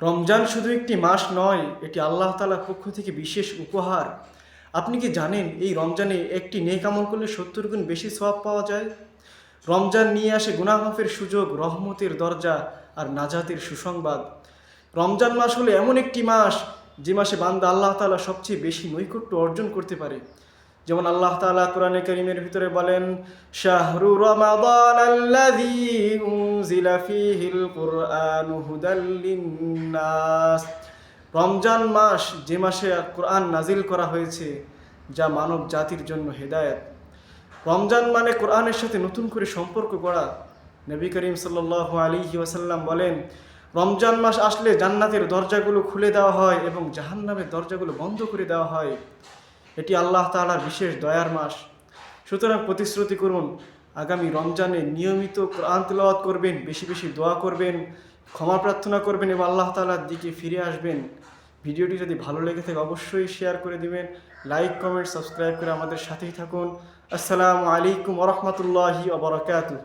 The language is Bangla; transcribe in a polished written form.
রমজান শুধু একটি মাস নয়, এটি আল্লাহ তাআলার পক্ষ থেকে বিশেষ উপহার। আপনি কি জানেন এই রমজানে একটি নেক আমল করলে 70 গুণ বেশি সওয়াব পাওয়া যায়? রমজান নিয়ে আসে গুনাহ মাফের সুযোগ, রহমতের দরজা আর নাজাতের সুসংবাদ। রমজান মাস হলো এমন একটি মাস যে মাসে বান্দা আল্লাহ তাআলা সবচেয়ে বেশি নৈকট্য অর্জন করতে পারে। যেমন আল্লাহ তাআলা কোরআনে কারীমের ভিতরে বলেন, শাহরু রমাদানাল্লাযী উনজিলা ফীহিল কুরআনু হুদাল লিন্নাস। রমজান মাস যে মাসে কোরআন নাজিল করা হয়েছে, যা মানব জাতির জন্য হেদায়েত। রমজান মানে কোরআনের সাথে নতুন করে সম্পর্ক গড়া। নবী করিম সাল্লাল্লাহু আলাইহি ওয়াসাল্লাম বলেন, রমজান মাস আসলে জান্নাতের দরজাগুলো খুলে দেওয়া হয় এবং জাহান্নামের দরজাগুলো বন্ধ করে দেওয়া হয়। এটি আল্লাহ তাআলার বিশেষ দয়ার মাস। সুতরাং প্রতিশ্রুতি করুন, আগামী রমজানে নিয়মিত কোরআন তেলাওয়াত করবেন, বেশি বেশি দোয়া করবেন, ক্ষমা প্রার্থনা করবেন এবং আল্লাহ তাআলার দিকে ফিরে আসবেন। ভিডিওটি যদি ভালো লেগে থাকে অবশ্যই শেয়ার করে দিবেন, লাইক কমেন্ট সাবস্ক্রাইব করে আমাদের সাথেই থাকুন। আসসালামু আলাইকুম ওয়া রাহমাতুল্লাহি ওয়া বারাকাতুহু।